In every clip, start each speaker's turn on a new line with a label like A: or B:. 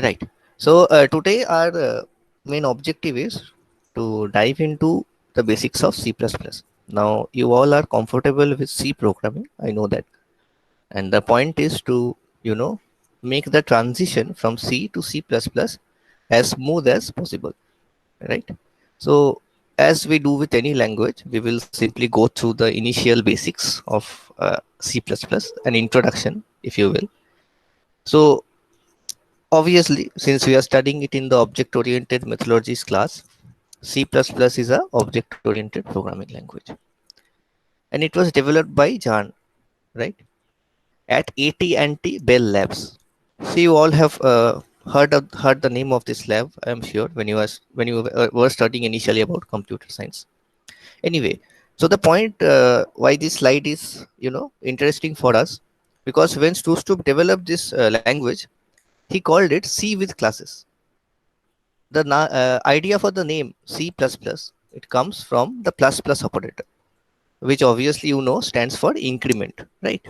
A: Right. So today our main objective is to dive into the basics of C++. Now you all are comfortable with C programming. I know that. And the point is to, make the transition from C to C++ as smooth as possible. Right. So as we do with any language, we will simply go through the initial basics of C++, an introduction, if you will. So obviously, since we are studying it in the object-oriented methodologies class, C++ is a object-oriented programming language, and it was developed by Jan, right, at AT&T Bell Labs. So you all have heard the name of this lab, I am sure, when you were studying initially about computer science. Anyway, so the point why this slide is interesting for us, because when Stroustrup developed this language, he called it C with classes. The idea for the name C++, it comes from the plus plus operator, which obviously stands for increment, right?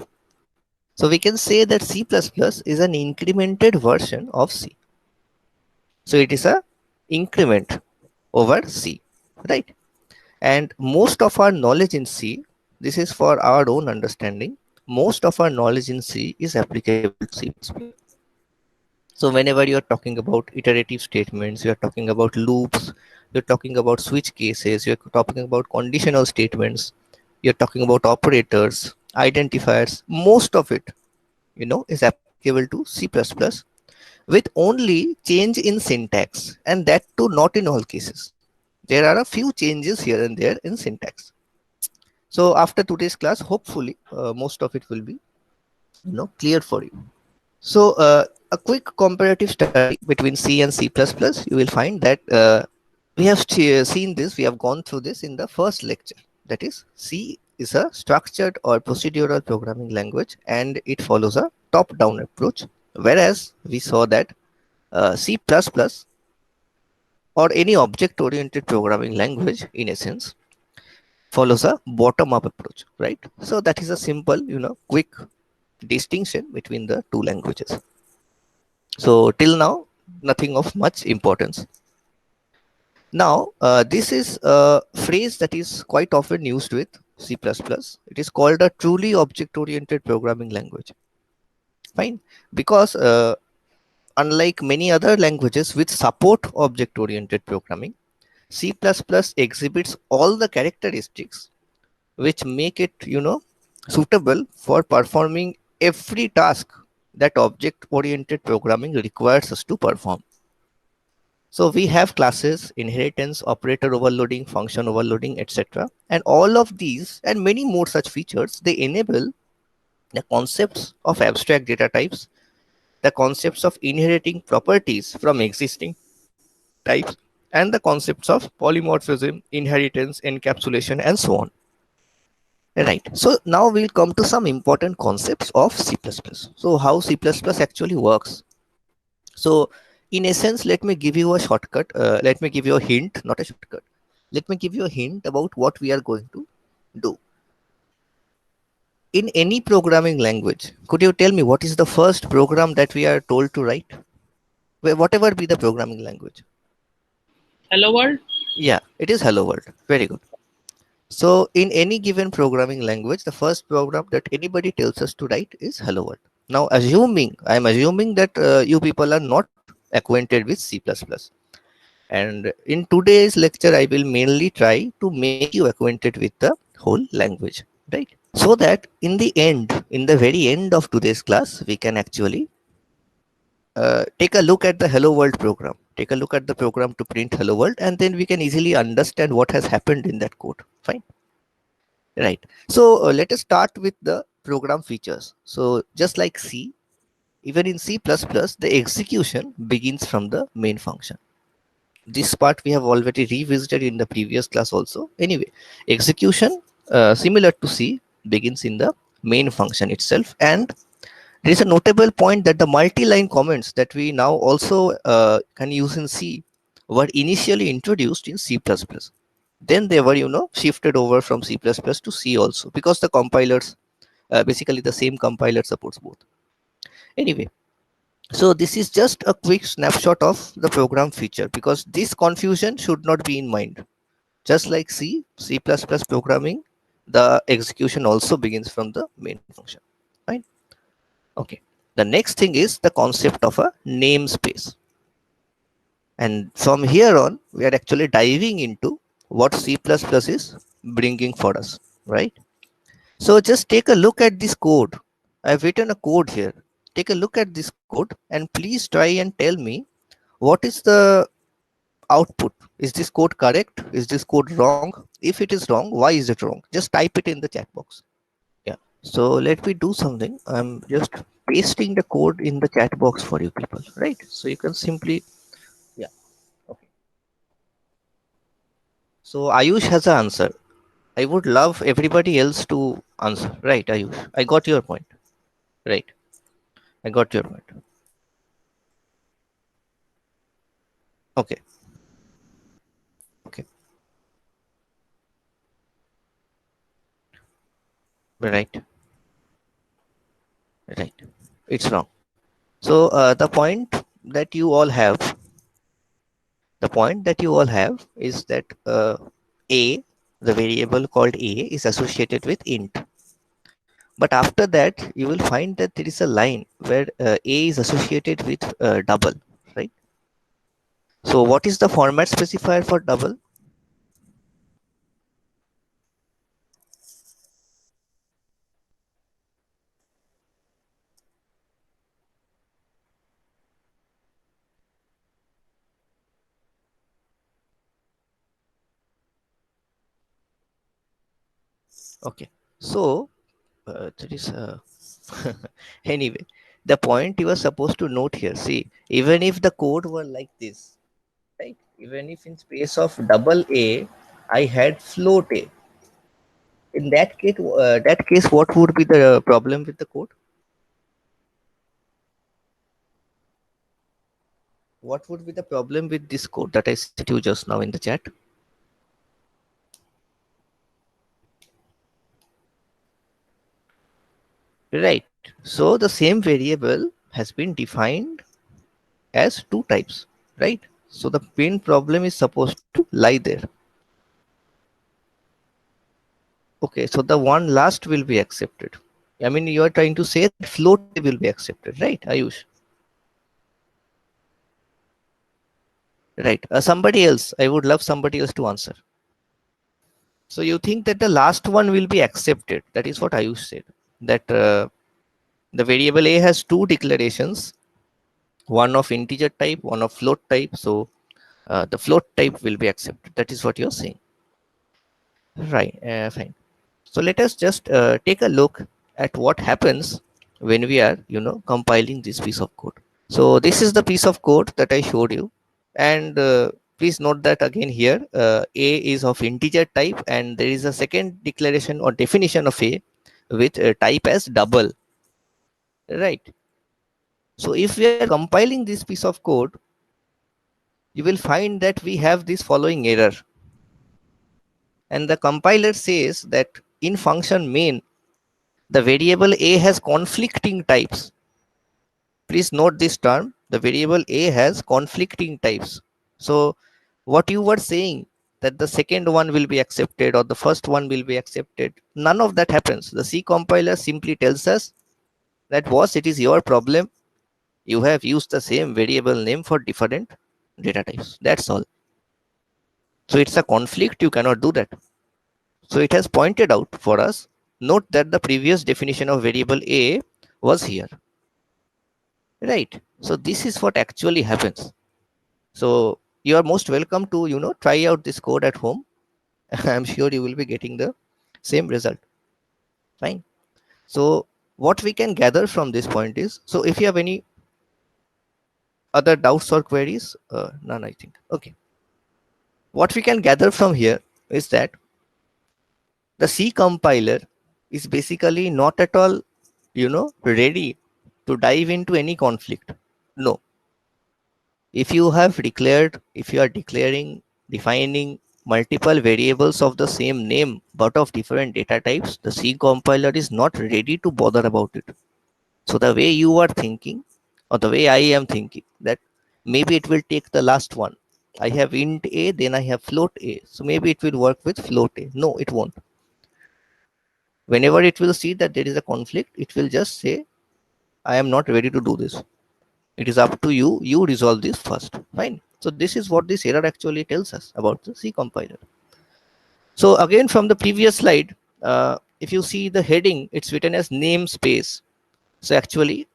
A: So we can say that C++ is an incremented version of C. So it is a increment over C, right? And most of our knowledge in C, this is for our own understanding, most of our knowledge in C is applicable to C++. So whenever you're talking about iterative statements, you're talking about loops, you're talking about switch cases, you're talking about conditional statements, you're talking about operators, identifiers, most of it, is applicable to C++ with only change in syntax, and that too not in all cases. There are a few changes here and there in syntax. So after today's class, hopefully most of it will be clear for you. So a quick comparative study between C and C++, you will find that we have seen this, we have gone through this in the first lecture. That is, C is a structured or procedural programming language, and it follows a top-down approach. Whereas we saw that C++ or any object-oriented programming language, in essence, follows a bottom-up approach, right? So that is a simple, quick distinction between the two languages. So till now, nothing of much importance. Now, this is a phrase that is quite often used with C++. It is called a truly object-oriented programming language. Fine, because unlike many other languages which support object-oriented programming, C++ exhibits all the characteristics which make it, suitable for performing every task that object-oriented programming requires us to perform. So we have classes, inheritance, operator overloading, function overloading, etc. And all of these and many more such features, they enable the concepts of abstract data types, the concepts of inheriting properties from existing types, and the concepts of polymorphism, inheritance, encapsulation, and so on. Right. So now we'll come to some important concepts of C++. So how C++ actually works. So in essence, let me give you a shortcut. Let me give you a hint, not a shortcut. Let me give you a hint about what we are going to do. In any programming language, could you tell me what is the first program that we are told to write? Whatever be the programming language.
B: Hello world.
A: Yeah, it is Hello World. Very good. So in any given programming language, the first program that anybody tells us to write is Hello World. Now, I'm assuming that you people are not acquainted with C++. And in today's lecture, I will mainly try to make you acquainted with the whole language, right? So that in the very end of today's class, we can actually take a look at the Hello World program. Take a look at the program to print Hello World, and then we can easily understand what has happened in that code. Fine. Right. So let us start with the program features. So just like C, even in C++, the execution begins from the main function. This part we have already revisited in the previous class also. Anyway, execution similar to C begins in the main function itself, and there is a notable point that the multi-line comments that we now also can use in C were initially introduced in C++. Then they were shifted over from C++ to C also, because the compilers basically the same compiler supports both. Anyway, So this is just a quick snapshot of the program feature, because this confusion should not be in mind. Just like C++ programming, the execution also begins from the main function. Right? Okay. The next thing is the concept of a namespace. And from here on, we are actually diving into what C++ is bringing for us, right? So just take a look at this code. I've written a code here. Take a look at this code and please try and tell me what is the output. Is this code correct? Is this code wrong? If it is wrong, why is it wrong? Just type it in the chat box. Yeah. So let me do something. I'm just pasting the code in the chat box for you people, right? So you can simply, yeah. Okay. So Ayush has an answer. I would love everybody else to answer, right? Ayush, I got your point, right? I got your point. Okay. Okay. Right. Right. It's wrong. So the point that you all have, the point that you all have is that a, the variable called a, is associated with int. But after that, you will find that there is a line where a is associated with double, right? So what is the format specifier for double? Okay. So there is a anyway, the point you are supposed to note here. See, even if the code were like this, right? Even if in space of double A, I had float A. In that case, what would be the problem with the code? What would be the problem with this code that I sent you just now in the chat? Right. So the same variable has been defined as two types, right? So the main problem is supposed to lie there. Okay, so the one last will be accepted. I mean, you are trying to say that float A will be accepted, right, Ayush? Right. Somebody else. I would love somebody else to answer. So you think that the last one will be accepted? That is what Ayush said. That the variable A has two declarations, one of integer type, one of float type. So the float type will be accepted. That is what you're saying. Right. Fine. So let us just take a look at what happens when we are, compiling this piece of code. So this is the piece of code that I showed you. And please note that again here, A is of integer type, and there is a second declaration or definition of A with type as double, right? So if we are compiling this piece of code, you will find that we have this following error. And the compiler says that in function main, the variable A has conflicting types. Please note this term, the variable A has conflicting types. So what you were saying, that the second one will be accepted or the first one will be accepted, none of that happens. The C compiler simply tells us that was it is your problem. You have used the same variable name for different data types. That's all. So it's a conflict. You cannot do that. So it has pointed out for us. Note that the previous definition of variable A was here. Right. So this is what actually happens. So you are most welcome to, try out this code at home. I'm sure you will be getting the same result. Fine. So what we can gather from this point is, so if you have any other doubts or queries, none, I think. Okay. What we can gather from here is that the C compiler is basically not at all, ready to dive into any conflict. No. If you are declaring, defining multiple variables of the same name but of different data types, the C compiler is not ready to bother about it. So the way you are thinking, or the way I am thinking, that maybe it will take the last one. I have int a, then I have float a. So maybe it will work with float a. No, it won't. Whenever it will see that there is a conflict, it will just say, I am not ready to do this. It is up to you. You resolve this first. Fine. So this is what this error actually tells us about the C compiler. So again, from the previous slide, if you see the heading, it's written as namespace. So actually,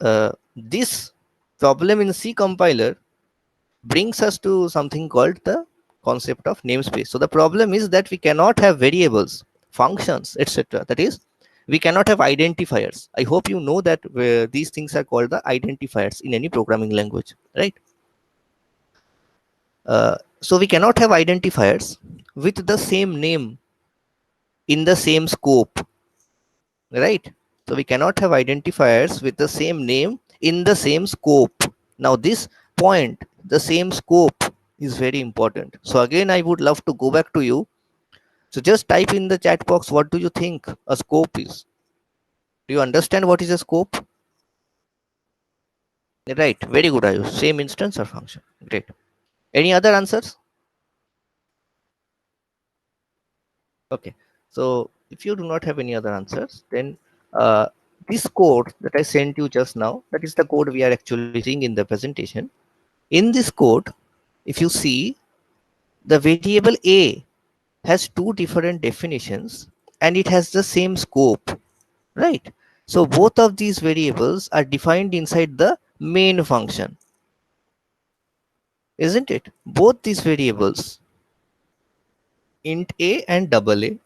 A: this problem in C compiler brings us to something called the concept of namespace. So the problem is that we cannot have variables, functions, etc. That is, we cannot have identifiers. I hope you know that these things are called the identifiers in any programming language, right? So we cannot have identifiers with the same name in the same scope, right? So we cannot have identifiers with the same name in the same scope. Now this point, the same scope, is very important. So again, I would love to go back to you. So just type in the chat box, what do you think a scope is? Do you understand what is a scope? Right, very good, Ayush. Same instance or function. Great. Any other answers? Okay. So if you do not have any other answers, then uh, this code that I sent you just now, that is the code we are actually seeing in the presentation. In this code, if you see, the variable a has two different definitions and it has the same scope, right? So both of these variables are defined inside the main function, isn't it? Both these variables, int a and double a,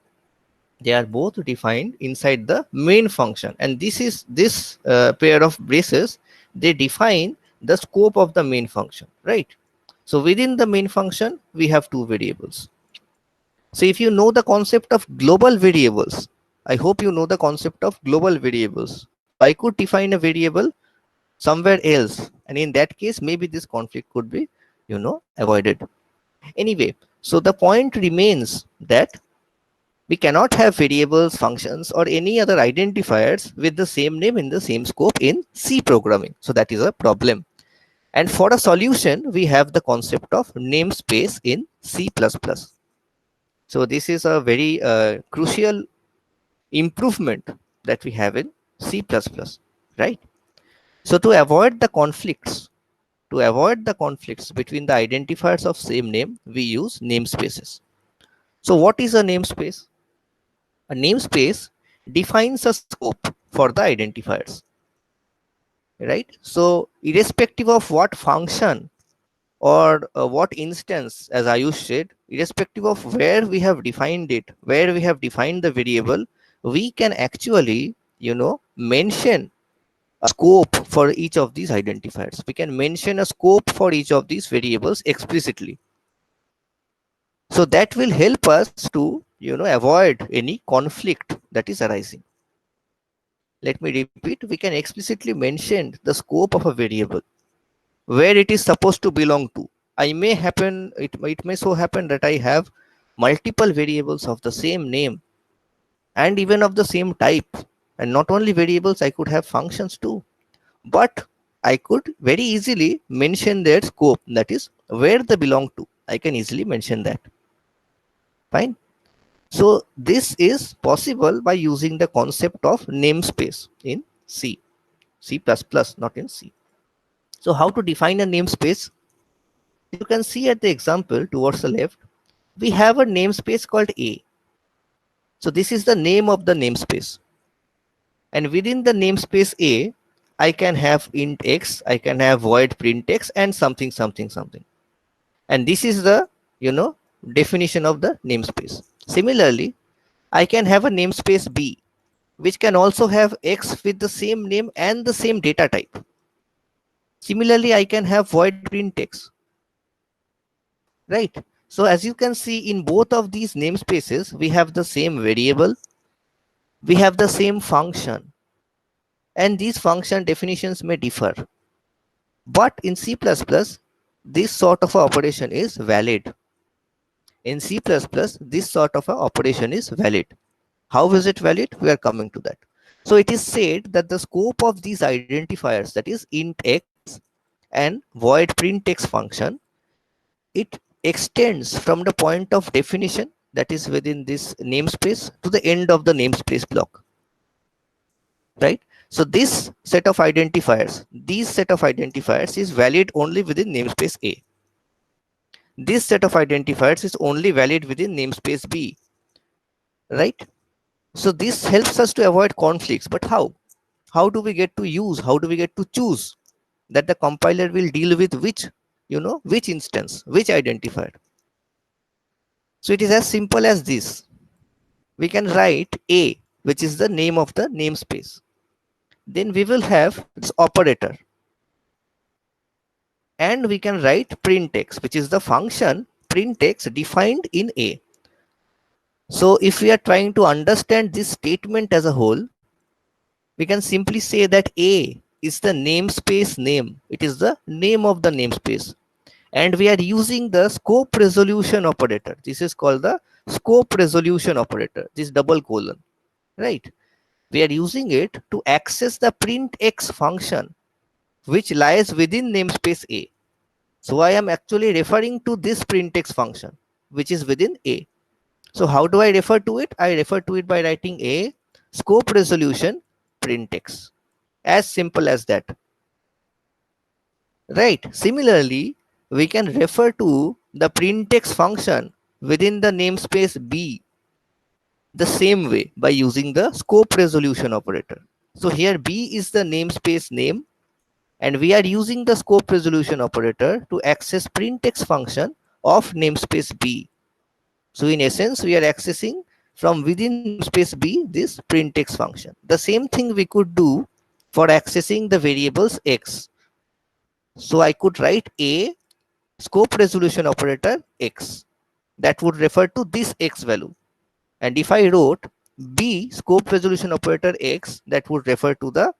A: they are both defined inside the main function, and this pair of braces, they define the scope of the main function, right? So within the main function we have two variables. So if you know the concept of global variables, I hope you know the concept of global variables. So I could define a variable somewhere else, and in that case maybe this conflict could be, avoided. Anyway, so the point remains that we cannot have variables, functions, or any other identifiers with the same name in the same scope in C programming. So that is a problem. And for a solution, we have the concept of namespace in C++. So this is a very crucial improvement that we have in C++, right? So to avoid the conflicts between the identifiers of same name, we use namespaces. So what is a namespace? A namespace defines a scope for the identifiers, right? So irrespective of what function or what instance, as Ayush said, irrespective of where we have defined it, where we have defined the variable, we can actually, mention a scope for each of these identifiers. We can mention a scope for each of these variables explicitly. So that will help us to, avoid any conflict that is arising. Let me repeat, we can explicitly mention the scope of a variable, where it is supposed to belong to. It may so happen that I have multiple variables of the same name and even of the same type. And not only variables, I could have functions too. But I could very easily mention their scope, that is where they belong to. I can easily mention that. Fine. So this is possible by using the concept of namespace in C, C++, not in C. So how to define a namespace? You can see at the example towards the left, we have a namespace called A. So this is the name of the namespace. And within the namespace A, I can have int x, I can have void print x and something, something, something. And this is the, definition of the namespace. Similarly, I can have a namespace B, which can also have x with the same name and the same data type. Similarly, I can have void print x, right? So as you can see, in both of these namespaces, we have the same variable, we have the same function, and these function definitions may differ. But in C++, this sort of operation is valid. In C++, this sort of operation is valid. How is it valid? We are coming to that. So it is said that the scope of these identifiers, that is int x and void print text function, it extends from the point of definition that is within this namespace to the end of the namespace block, right? So these set of identifiers is valid only within namespace A. This set of identifiers is only valid within namespace B, right? So this helps us to avoid conflicts. But how? How do we get to use? How do we get to choose that the compiler will deal with which, which instance, which identifier? So it is as simple as this. We can write A, which is the name of the namespace. Then we will have this operator. And we can write printx, which is the function printx defined in A. So if we are trying to understand this statement as a whole, we can simply say that A is the namespace name. It is the name of the namespace. And we are using the scope resolution operator. This is called the scope resolution operator, this double colon, right? We are using it to access the printx function, which lies within namespace A. So I am actually referring to this printx function, which is within A. So how do I refer to it? I refer to it by writing A scope resolution printx. As simple as that. Right. Similarly, we can refer to the printx function within the namespace B the same way by using the scope resolution operator. So here B is the namespace name, and we are using the scope resolution operator to access printx function of namespace B. So in essence, we are accessing from within namespace B this printx function. The same thing we could do for accessing the variables x. So I could write A scope resolution operator x. That would refer to this x value. And if I wrote B scope resolution operator x, that would refer to the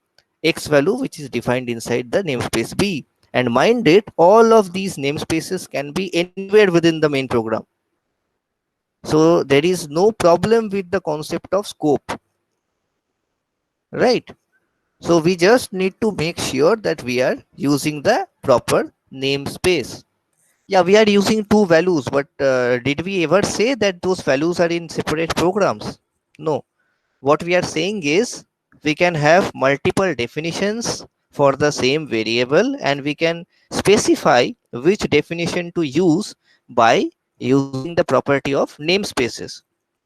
A: x value which is defined inside the namespace B. And mind it, all of these namespaces can be anywhere within the main program. So there is no problem with the concept of scope, right? So we just need to make sure that we are using the proper namespace. Yeah, we are using two values, but did we ever say that those values are in separate programs? No. What we are saying is we can have multiple definitions for the same variable, and we can specify which definition to use by using the property of namespaces.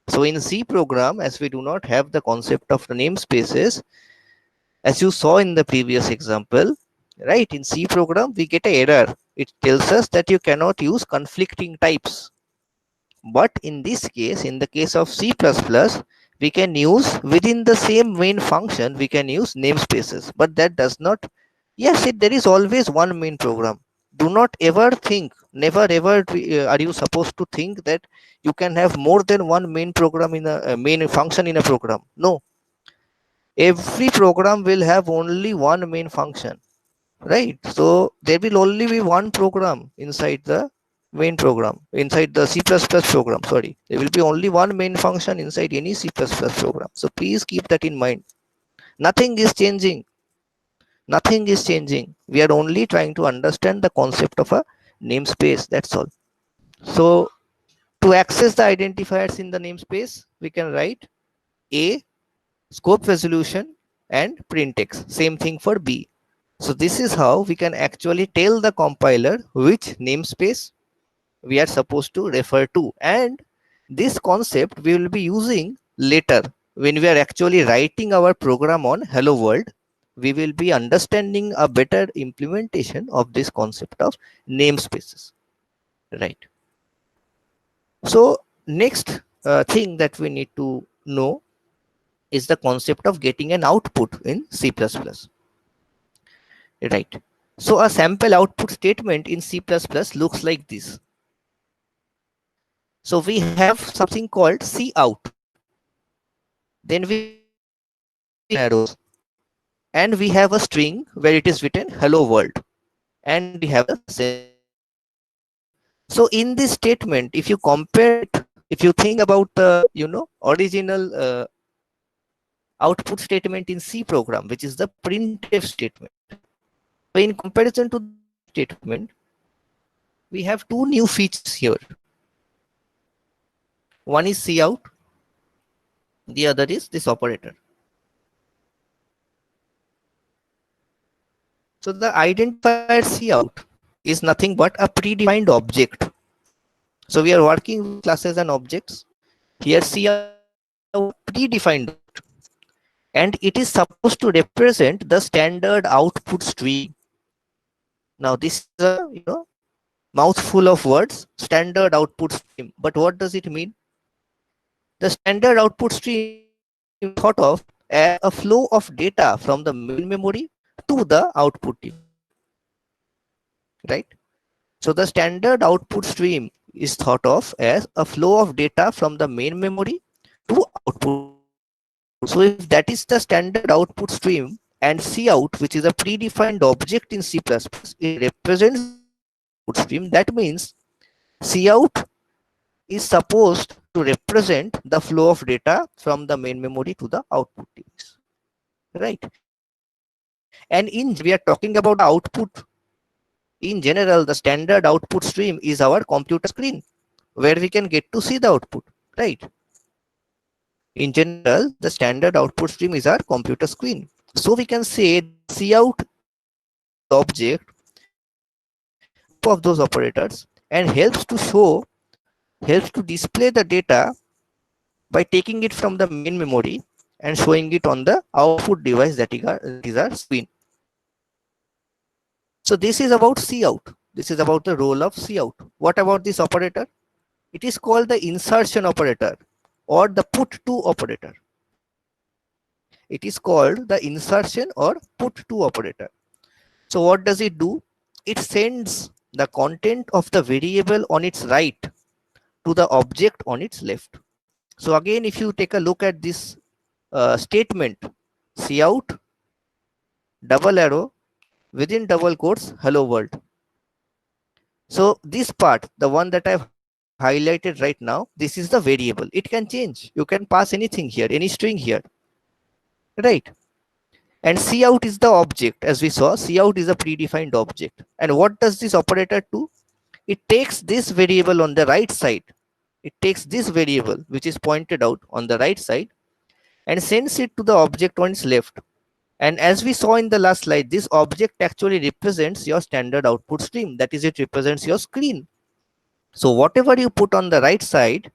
A: So in C program, as we do not have the concept of the namespaces, as you saw in the previous example, right, in C program, we get an error. It tells us that you cannot use conflicting types. But in this case, in the case of C++, we can use within the same main function, we can use namespaces. But that does not, yes, there is always one main program. Do not ever think, never ever are you supposed to think that you can have more than one main program in a main function in a program. No, every program will have only one main function, right? So there will only be one program inside the main program, inside the C++ program, sorry. There will be only one main function inside any C++ program. So please keep that in mind. Nothing is changing. Nothing is changing. We are only trying to understand the concept of a namespace. That's all. So to access the identifiers in the namespace, we can write A scope resolution and printx. Same thing for B. So this is how we can actually tell the compiler which namespace we are supposed to refer to. And this concept we will be using later when we are actually writing our program on Hello World. We will be understanding a better implementation of this concept of namespaces, right? So next thing that we need to know is the concept of getting an output in C++, right? So a sample output statement in C++ looks like this. So we have something called cout. Then we have arrows, and we have a string where it is written hello world, and we have the semicolon. So in this statement, if you compare it, if you think about the original output statement in C program, which is the printf statement. So in comparison to the statement, we have two new features here. One is cout, the other is this operator. So the identifier cout is nothing but a predefined object. So we are working with classes and objects. Here cout predefined object, and it is supposed to represent the standard output stream. Now this is a mouthful of words, standard output stream. But what does it mean? The standard output stream is thought of as a flow of data from the main memory to the output device, right? So the standard output stream is thought of as a flow of data from the main memory to output. So if that is the standard output stream, and cout, which is a predefined object in C++, it represents output stream, that means cout is supposed to represent the flow of data from the main memory to the output device, right? And in we are talking about output. In general, the standard output stream is our computer screen, where we can get to see the output, right? In general, the standard output stream is our computer screen. So we can say cout object of those operators and helps to display the data by taking it from the main memory and showing it on the output device, that is our screen. So this is about cout. This is about the role of cout. What about this operator? It is called the insertion operator or the put to operator. It is called the insertion or put to operator. So what does it do? It sends the content of the variable on its right to the object on its left. So again, if you take a look at this statement, cout double arrow within double quotes hello world. So this part, the one that I've highlighted right now, this is the variable. It can change. You can pass anything here, any string here, right? And cout is the object. As we saw, cout is a predefined object. And what does this operator do? It takes this variable on the right side. It takes this variable, which is pointed out on the right side, and sends it to the object on its left. And as we saw in the last slide, this object actually represents your standard output stream. That is, it represents your screen. So whatever you put on the right side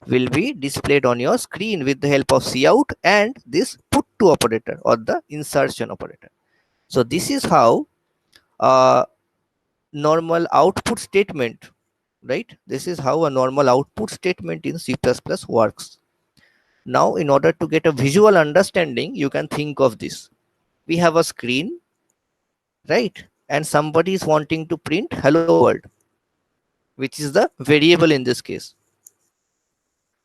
A: will be displayed on your screen with the help of cout and this put to operator or the insertion operator. So this is how a normal output statement, right? This is how a normal output statement in C++ works. Now, in order to get a visual understanding, you can think of this. We have a screen, right? And somebody is wanting to print hello world, which is the variable in this case.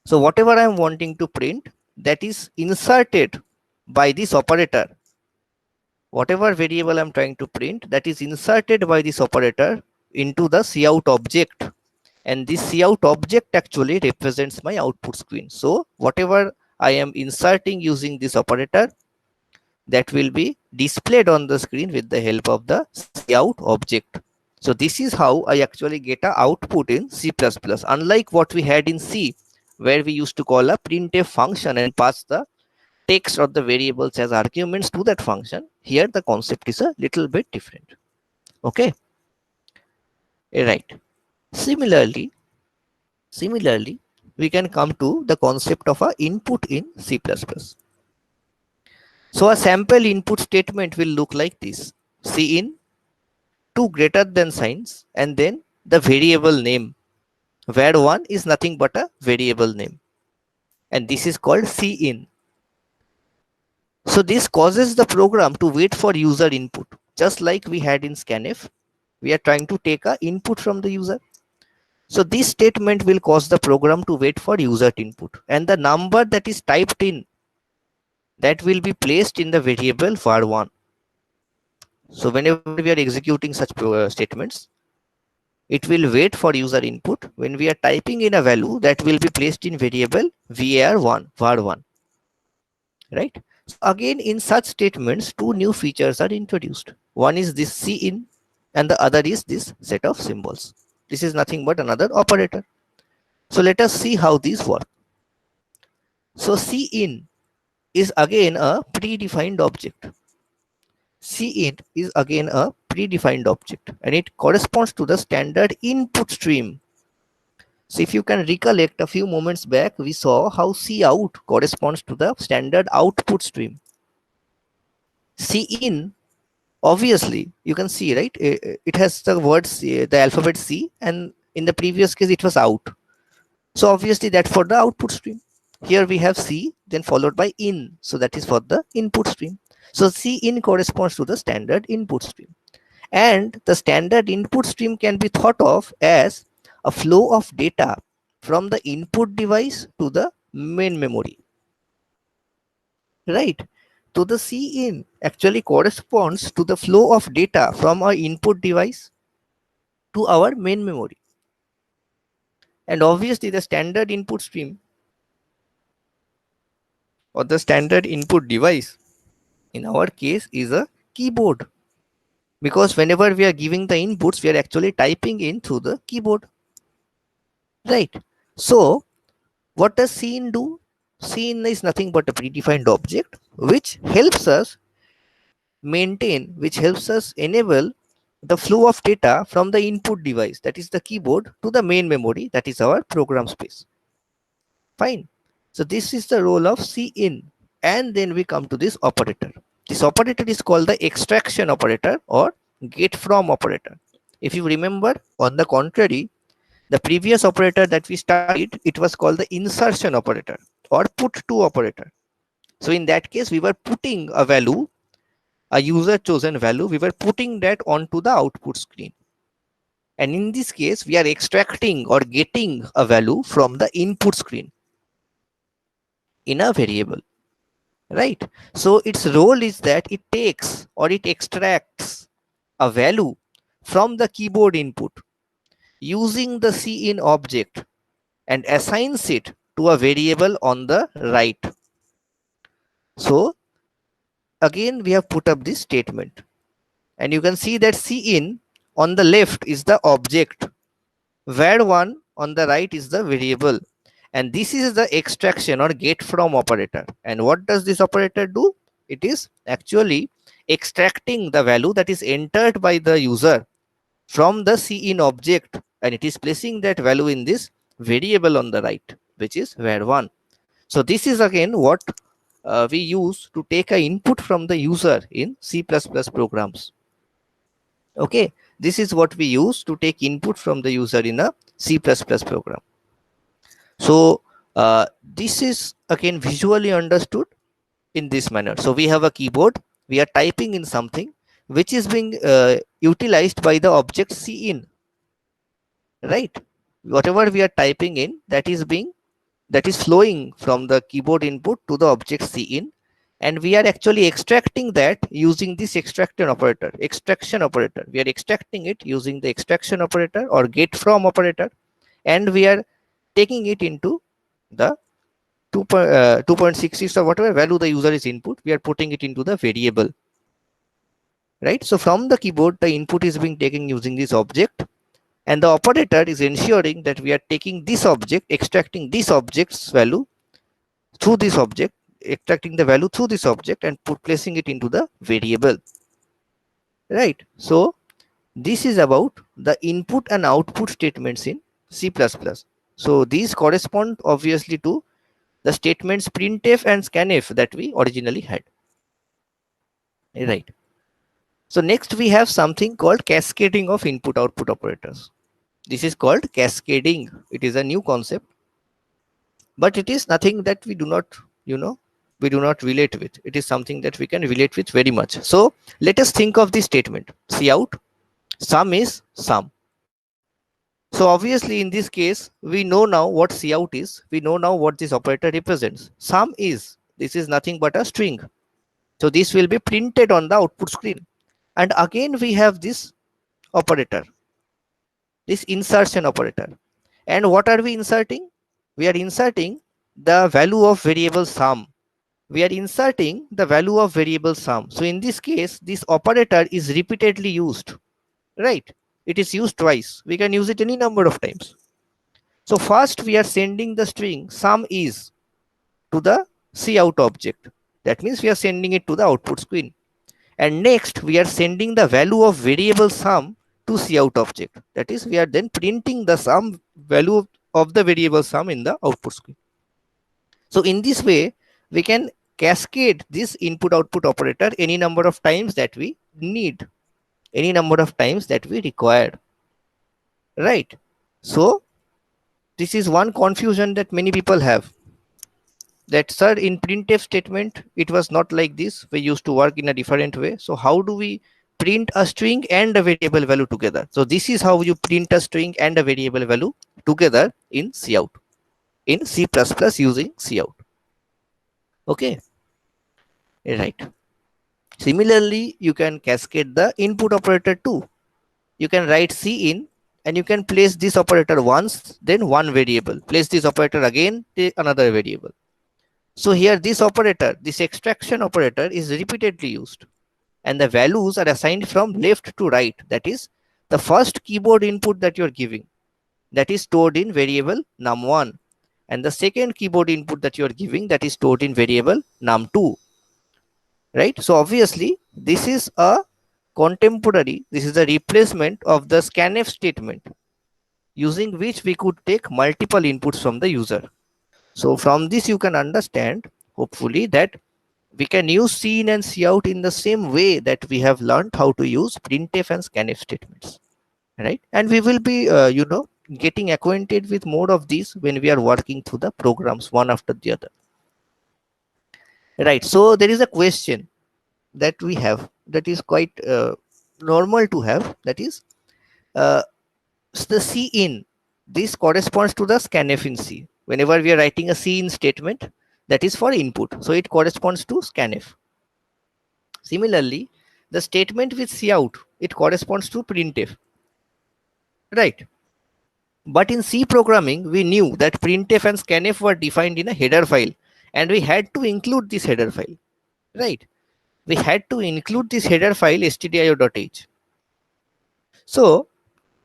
A: So whatever I am wanting to print, that is inserted by this operator. Whatever variable I'm trying to print, that is inserted by this operator into the cout object. And this cout object actually represents my output screen. So whatever I am inserting using this operator, that will be displayed on the screen with the help of the cout object. So this is how I actually get an output in C++. Unlike what we had in C, where we used to call a printf function and pass the text or the variables as arguments to that function. Here the concept is a little bit different. Okay. Right. Similarly, we can come to the concept of a input in C++. So a sample input statement will look like this. Cin, two greater than signs, and then the variable name. Var1 is nothing but a variable name. And this is called cin. So this causes the program to wait for user input. Just like we had in scanf, we are trying to take a input from the user. So this statement will cause the program to wait for user input. And the number that is typed in, that will be placed in the variable var1. So whenever we are executing such statements, it will wait for user input. When we are typing in a value, that will be placed in variable var1, right? So again, in such statements, two new features are introduced. One is this cin, and the other is this set of symbols. This is nothing but another operator. So let us see how these work. So Cin is again a predefined object. Cin is again a predefined object, and it corresponds to the standard input stream. So if you can recollect, a few moments back we saw how Cout corresponds to the standard output stream. Cin, obviously you can see, right, it has the word C, the alphabet C, and in the previous case it was out. So obviously that's for the output stream. Here we have C, then followed by in. So that is for the input stream. So Cin corresponds to the standard input stream. And the standard input stream can be thought of as a flow of data from the input device to the main memory. Right? So the Cin actually corresponds to the flow of data from our input device to our main memory. And obviously the standard input stream or the standard input device in our case is a keyboard, because whenever we are giving the inputs we are actually typing in through the keyboard, right? So what does Scene do? Scene is nothing but a predefined object which helps us enable the flow of data from the input device, that is the keyboard, to the main memory, that is our program space. Fine. So this is the role of Cin. And then we come to this operator. This operator is called the extraction operator or get from operator. If you remember, on the contrary, the previous operator that we studied, it was called the insertion operator or put to operator. So in that case, we were putting a value, a user chosen value, we were putting that onto the output screen. And in this case, we are extracting or getting a value from the input screen in a variable, right? So its role is that it takes or it extracts a value from the keyboard input using the Cin object and assigns it to a variable on the right. So again we have put up this statement, and you can see that Cin on the left is the object, var1 on the right is the variable, and this is the extraction or get from operator. And what does this operator do? It is actually extracting the value that is entered by the user from the Cin object, and it is placing that value in this variable on the right, which is var1. So this is again what we use to take a input from the user in C++ programs. Okay, this is what we use to take input from the user in a C++ program. So this is again visually understood in this manner. So we have a keyboard, we are typing in something which is being utilized by the object Cin, right? Whatever we are typing in, that is flowing from the keyboard input to the object Cin, and we are actually extracting that using this extraction operator. We are extracting it using the extraction operator or get from operator, and we are taking it into the 2.66 or whatever value the user is input, we are putting it into the variable, right? So from the keyboard the input is being taken using this object, and the operator is ensuring that we are taking this object, extracting this object's value through this object, extracting the value through this object and placing it into the variable, right? So this is about the input and output statements in C++. So these correspond obviously to the statements printf and scanf that we originally had, right? So next we have something called cascading of input output operators. This is called cascading. It is a new concept, but it is nothing that we do not, we do not relate with. It is something that we can relate with very much. So let us think of this statement: Cout sum is sum. So obviously in this case we know now what Cout is, we know now what this operator represents. Sum is, this is nothing but a string, so this will be printed on the output screen. And again we have this operator, this insertion operator. And what are we inserting? We are inserting the value of variable sum. We are inserting the value of variable sum. So in this case, this operator is repeatedly used, right? It is used twice. We can use it any number of times. So first we are sending the string sum is to the cout object. That means we are sending it to the output screen. And next we are sending the value of variable sum to cout object. That is, we are then printing the sum value of the variable sum in the output screen. So in this way, we can cascade this input output operator any number of times that we need, any number of times that we require, right? So this is one confusion that many people have, that sir, in printf statement it was not like this, we used to work in a different way. So how do we print a string and a variable value together? So this is how you print a string and a variable value together in cout, in C++ using cout. Okay, right. Similarly, you can cascade the input operator too. You can write C in and you can place this operator once, then one variable. Place this operator again, take another variable. So here this operator, this extraction operator is repeatedly used and the values are assigned from left to right. That is, the first keyboard input that you are giving, that is stored in variable num1, and the second keyboard input that you are giving, that is stored in variable num2, right? So obviously this is a contemporary, this is a replacement of the scanf statement using which we could take multiple inputs from the user. So from this you can understand hopefully that we can use cin and cout in the same way that we have learned how to use printf and scanf statements, right? And we will be getting acquainted with more of these when we are working through the programs one after the other, right? So there is a question that we have that is quite normal to have, that is uh, the C in, this corresponds to the scanf in C. Whenever we are writing a C in statement, that is for input, so it corresponds to scanf. Similarly, the statement with cout, it corresponds to printf, right? But in C programming, we knew that printf and scanf were defined in a header file, and we had to include this header file, right? We had to include this header file stdio.h. So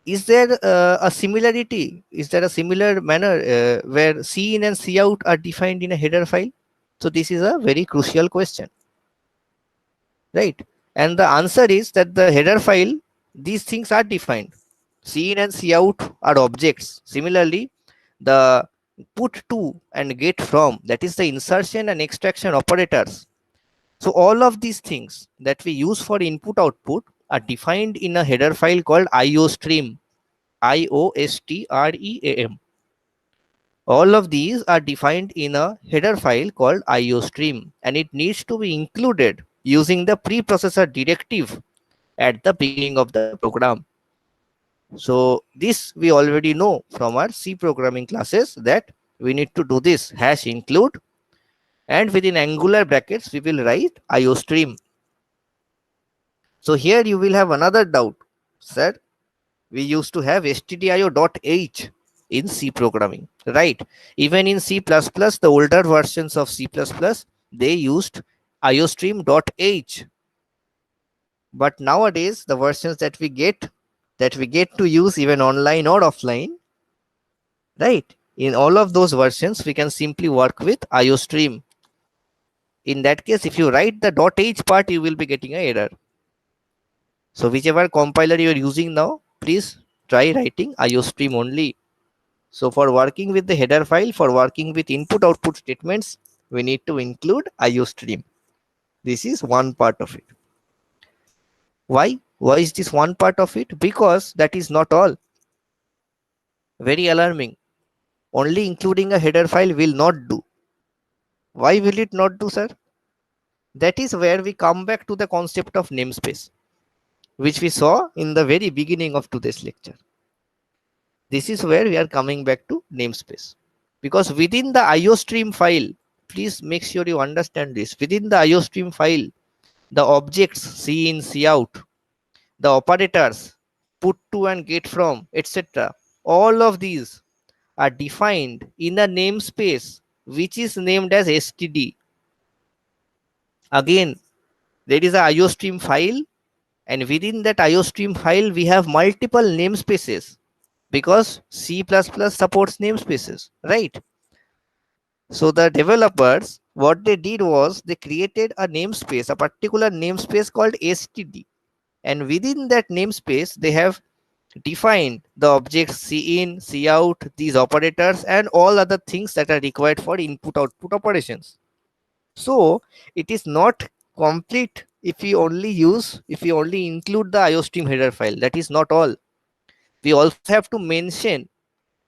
A: is there a similarity? Is there a similar manner where cin and cout are defined in a header file? So this is a very crucial question, right? And the answer is that the header file, these things are defined. Cin and cout are objects. Similarly, the put to and get from, that is the insertion and extraction operators. So all of these things that we use for input output are defined in a header file called iostream. IOSTREAM. All of these are defined in a header file called iostream, and it needs to be included using the preprocessor directive at the beginning of the program. So this we already know from our C programming classes, that we need to do this hash include, and within angular brackets we will write iostream. So here you will have another doubt, sir. We used to have stdio.h in C programming, right? Even in C++, the older versions of C++, they used iostream.h. But nowadays, the versions that we get to use even online or offline, right? In all of those versions, we can simply work with iostream. In that case, if you write the .h part, you will be getting an error. So whichever compiler you are using now, please try writing iostream only. So for working with the header file, for working with input output statements, we need to include iostream. This is one part of it. Why? Why is this one part of it? Because that is not all. Very alarming. Only including a header file will not do. Why will it not do, sir? That is where we come back to the concept of namespace, which we saw in the very beginning of today's lecture. This is where we are coming back to namespace. Because within the iostream file, please make sure you understand this. Within the iostream file, the objects cin, cout, the operators put to and get from, etc., all of these are defined in a namespace which is named as std. Again, there is a iostream file And within that IOStream file, we have multiple namespaces because C++ supports namespaces, right? So the developers, what they did was they created a namespace, a particular namespace called std. And within that namespace, they have defined the objects cin, cout, these operators, and all other things that are required for input output operations. So it is not complete if we only include the IOStream header file. That is not all. We also have to mention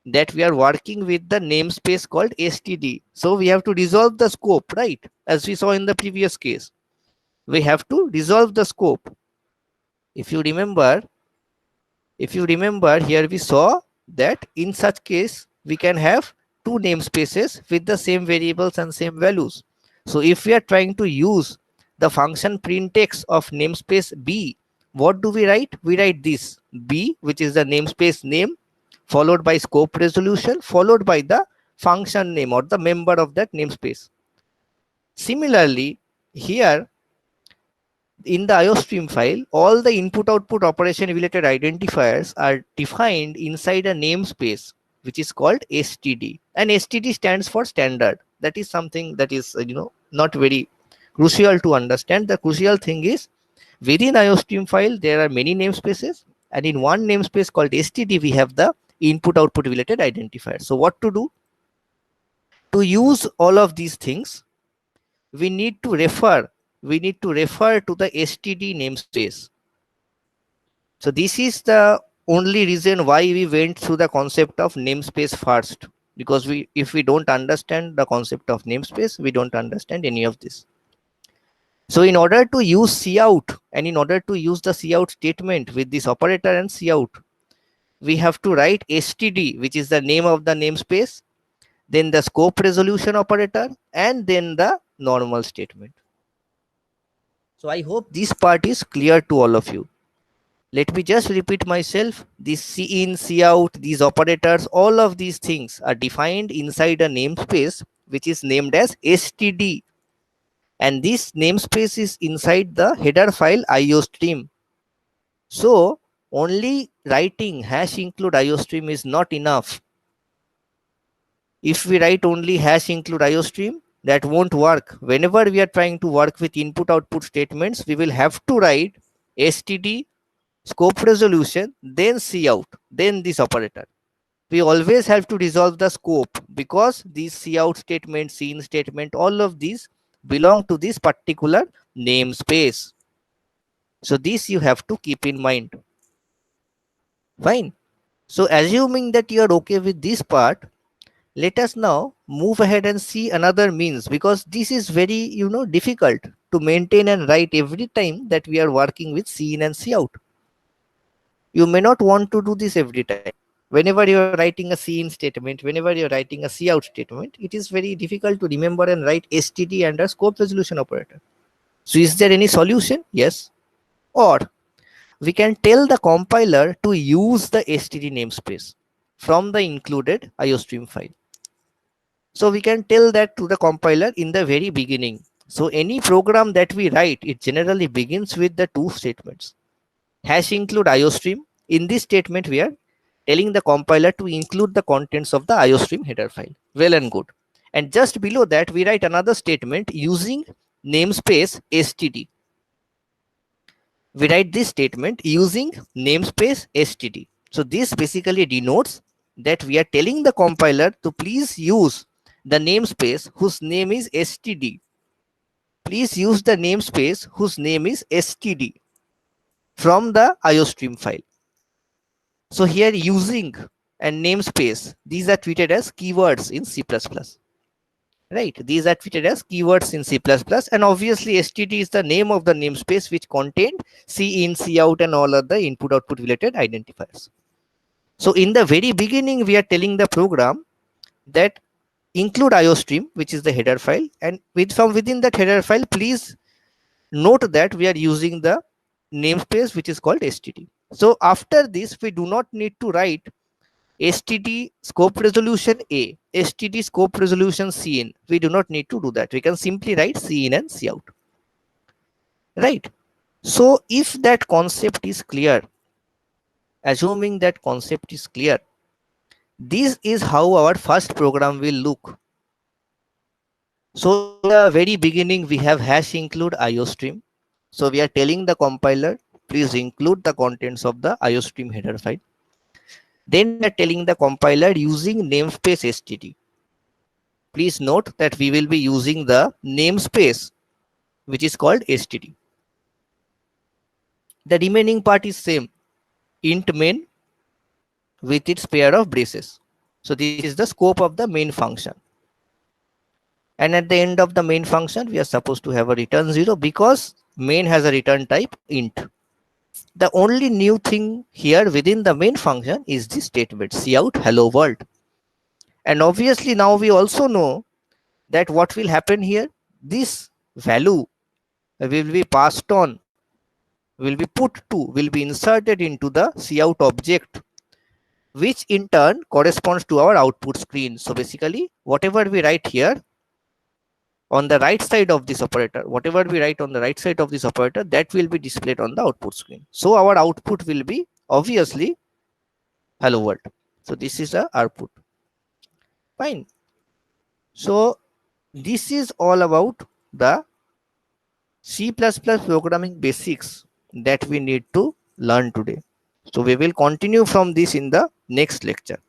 A: that we are working with the namespace called std. So we have to resolve the scope, right? As we saw in the previous case, we have to resolve the scope. If you remember, here we saw that in such case we can have two namespaces with the same variables and same values. So if we are trying to use the function printx of namespace b, what do we write? We write this b, which is the namespace name, followed by scope resolution, followed by the function name or the member of that namespace. Similarly, here in the IOStream file, all the input output operation related identifiers are defined inside a namespace which is called std, and std stands for standard. That is something that is not very crucial to understand. The crucial thing is within IOStream file there are many namespaces, and in one namespace called std we have the input output related identifier. So what to do to use all of these things? we need to refer to the std namespace. So this is the only reason why we went through the concept of namespace first, because if we don't understand the concept of namespace, we don't understand any of this. So in order to use cout, and in order to use the cout statement with this operator and cout, we have to write std, which is the name of the namespace, then the scope resolution operator, and then the normal statement. So I hope this part is clear to all of you. Let me just repeat myself. This cin, cout, these operators, all of these things are defined inside a namespace which is named as std. And this namespace is inside the header file IOStream. So only writing hash include IOStream is not enough. If we write only hash include IOStream, that won't work. Whenever we are trying to work with input output statements, we will have to write std, scope resolution, then cout, then this operator. We always have to resolve the scope because these cout statement, cin statement, all of these belong to this particular namespace. So this you have to keep in mind. Fine. So assuming that you are okay with this part, let us now move ahead and see another means, because this is very difficult to maintain and write every time that we are working with cin and cout. You may not want to do this every time. Whenever you are writing a cin statement, whenever you are writing a cout statement, it is very difficult to remember and write std under scope resolution operator. So is there any solution? Yes. Or we can tell the compiler to use the std namespace from the included IOStream file. So we can tell that to the compiler in the very beginning. So any program that we write, it generally begins with the two statements. Hash include IOStream. In this statement, we are telling the compiler to include the contents of the IOStream header file. Well and good. And just below that, we write another statement using namespace std. We write this statement using namespace std. So this basically denotes that we are telling the compiler to please use the namespace whose name is std. Please use the namespace whose name is std from the IOStream file. So here using and namespace, these are treated as keywords in C++. Right, these are treated as keywords in C++, and obviously std is the name of the namespace which contained cin, cout, and all other input output related identifiers. So in the very beginning, we are telling the program that include IOStream, which is the header file, and from within that header file, please note that we are using the namespace which is called std. So after this, we do not need to write std scope resolution a, std scope resolution cin. We do not need to do that. We can simply write cin and cout. Right. So if that concept is clear, assuming that concept is clear, this is how our first program will look. So in the very beginning, we have hash include IOStream. So we are telling the compiler, please include the contents of the IOStream header file. Then we are telling the compiler using namespace std. Please note that we will be using the namespace which is called std. The remaining part is same, int main with its pair of braces. So this is the scope of the main function. And at the end of the main function, we are supposed to have a return 0 because main has a return type int. The only new thing here within the main function is the statement cout hello world. And obviously now we also know that what will happen here, this value will be passed on, will be put to, will be inserted into the cout object, which in turn corresponds to our output screen. So basically whatever we write here on the right side of this operator, whatever we write on the right side of this operator, that will be displayed on the output screen. So our output will be obviously hello world. So this is the output. Fine. So this is all about the C++ programming basics that we need to learn today. So we will continue from this in the next lecture.